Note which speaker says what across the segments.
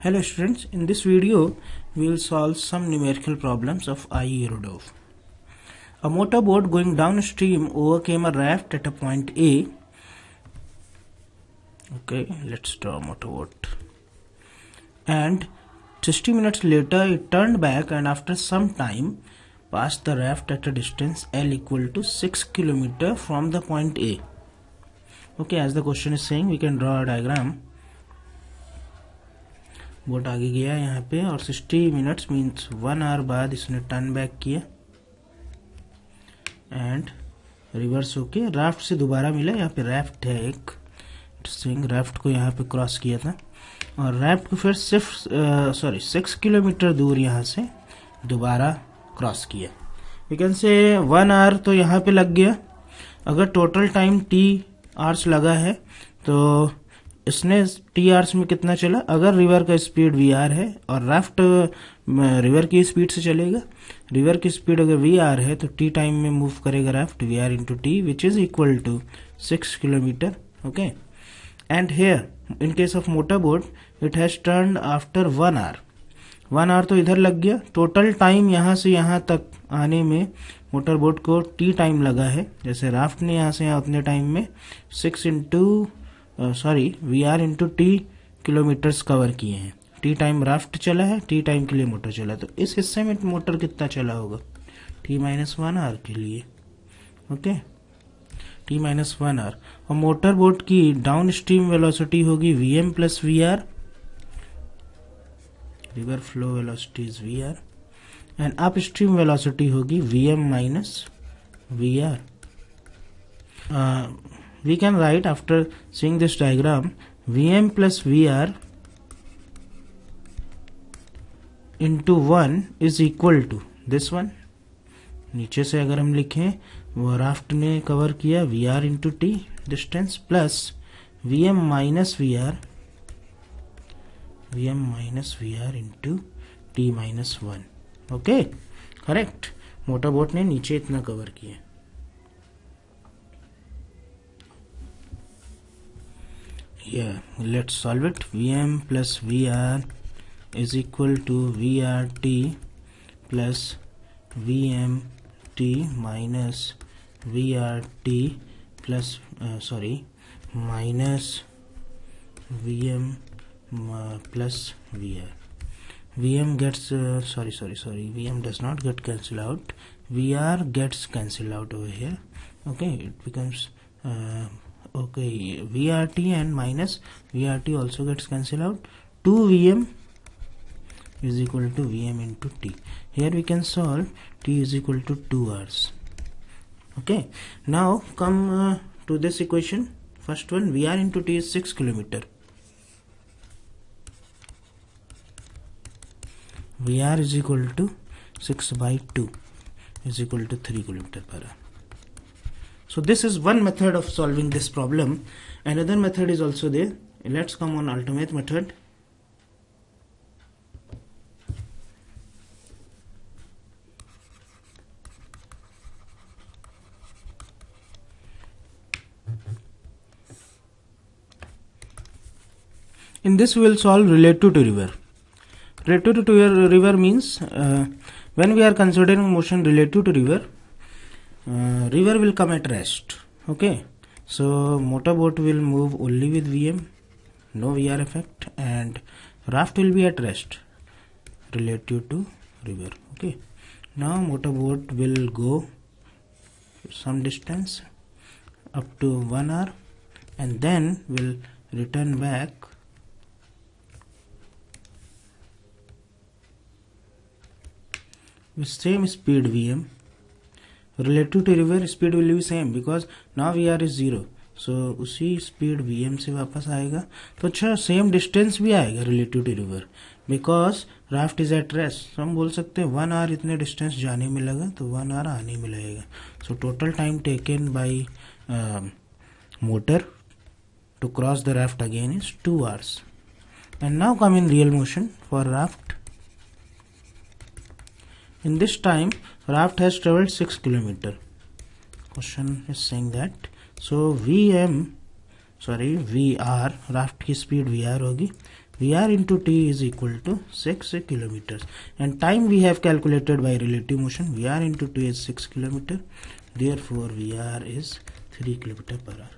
Speaker 1: Hello students, in this video we will solve some numerical problems of I.E. Rudolph. A motorboat going downstream overcame a raft at a point A. Okay, let's draw a motorboat. And 60 minutes later it turned back and after some time passed the raft at a distance L equal to 6 km from the point A. Okay, as the question is saying, we can draw a diagram. Boat आगे गया यहाँ पे और 60 minutes means 1 our बाद इसने turn back किया and reverse होके raft से दोबारा मिला. यहाँ पे राफ्ट है एक राफ्ट को यहाँ पे क्रॉस किया था और राफ्ट को फिर सिर्फ 6 किलोमीटर दूर यहाँ से दोबारा क्रॉस किया. वी कैन से 1 आवर तो यहाँ पे लग गया. अगर टोटल टाइम t आवर्स लगा है तो इसने टी आवर्स में कितना चला. अगर रिवर का स्पीड वी आर है और राफ्ट रिवर की स्पीड से चलेगा, रिवर की स्पीड अगर वी आर है तो टी टाइम में मूव करेगा raft v r into t which is equal to 6 kilometre. Okay, and here in case of motor boat it has turn after 1 hour. 1 hour तो इधर लग गया. टोटल टाइम यहाँ से यहाँ तक आने में मोटर बोट को टी टाइम लगा है. जैसे राफ्ट ने यहाँ से यहाँ उतने टाइम में 6 into v r into t kilometres cover किए हैं. टी टाइम राफ्ट चला है, टी टाइम के लिए मोटर चला. तो इस हिस्से में मोटर कितना चला होगा टी माइनस 1 आवर के लिए. Okay, t minus 1 hour. और मोटर बोट की डाउन स्ट्रीम वेलोसिटी होगी v m plus v r. River flow velocity is v r and upstream velocity होगी v m minus v r. We can write after seeing this diagram Vm plus Vr into 1 is equal to this one. नीचे से अगर हम लिखें वो raft ने cover किया Vr into t distance plus Vm minus Vr into t minus 1. Okay, correct. Motor boat ने नीचे इतना कवर किया. Yeah, let's solve it. Vm plus Vr is equal to Vrt plus Vmt minus Vrt plus minus Vm plus Vr. Vm gets Vm does not get cancelled out. Vr gets cancelled out over here. Okay, it becomes okay, Vrt and minus Vrt also gets cancelled out. 2 Vm is equal to Vm into t. Here we can solve t is equal to 2 hours. Okay, now come to this equation. First one, Vr into t is 6 kilometer. Vr is equal to 6 by 2 is equal to 3 kilometer per hour. So this is one method of solving this problem. Another method is also there. Let's come on alternate method. In this we will solve relative to river. Relative to river means when we are considering motion relative to river, river will come at rest. Okay, so motorboat will move only with Vm, no Vr effect, and raft will be at rest relative to river. Okay, now motorboat will go some distance up to 1 hour and then will return back with same speed Vm. Relative to river speed will be same because now Vr is 0. So उसी speed Vm से वापस आएगा. तो अच्छा same distance भी आएगा relative to river because raft is at rest. तो हम बोल सकते हैं 1 आवर इतने डिस्टेंस जाने में लगा तो 1 आवर आने में लगेगा. So total time taken by motor to cross the raft again is 2 hours. And now come in real motion for raft. In this time, raft has traveled 6 kilometer. Question is saying that. So VR, raft की speed VR होगी Vr into t is equal to 6 kilometers, and time we have calculated by relative motion. Vr into t is 6 kilometer, therefore Vr is 3 kilometer per hour.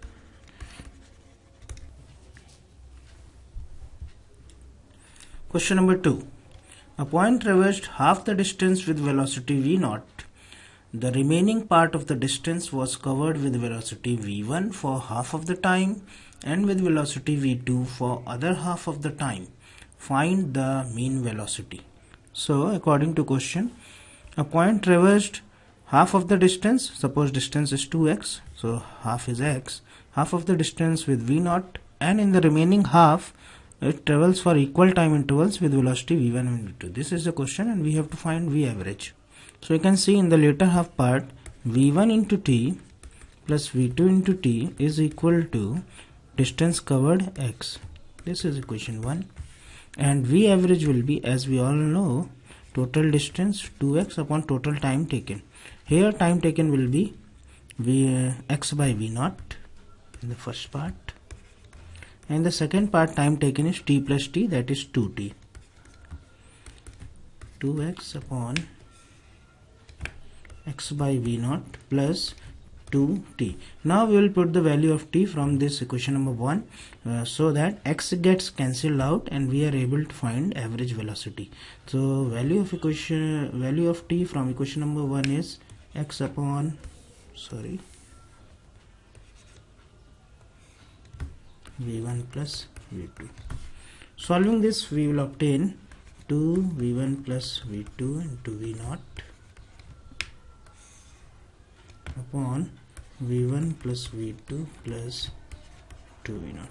Speaker 1: Question number 2. A point traversed half the distance with velocity v0. The remaining part of the distance was covered with velocity v1 for half of the time and with velocity v2 for other half of the time. Find the mean velocity. So according to question, a point traversed half of the distance, suppose distance is 2x, so half is x, half of the distance with v0, and in the remaining half it travels for equal time intervals with velocity v1 and v2. This is the question, and we have to find v average. So you can see in the later half part, v1 into t plus v2 into t is equal to distance covered x. This is equation 1, and v average will be, as we all know, total distance 2x upon total time taken. Here time taken will be x by v0 in the first part, and the second part time taken is t plus t, that is 2t. 2x upon x by v0 plus 2t. Now we will put the value of t from this equation number 1, so that x gets cancelled out and we are able to find average velocity. So value of t from equation number 1 is x upon v1 plus v2. Solving this, we will obtain 2 v1 plus v2 into v0 upon v1 plus v2 plus 2 v0.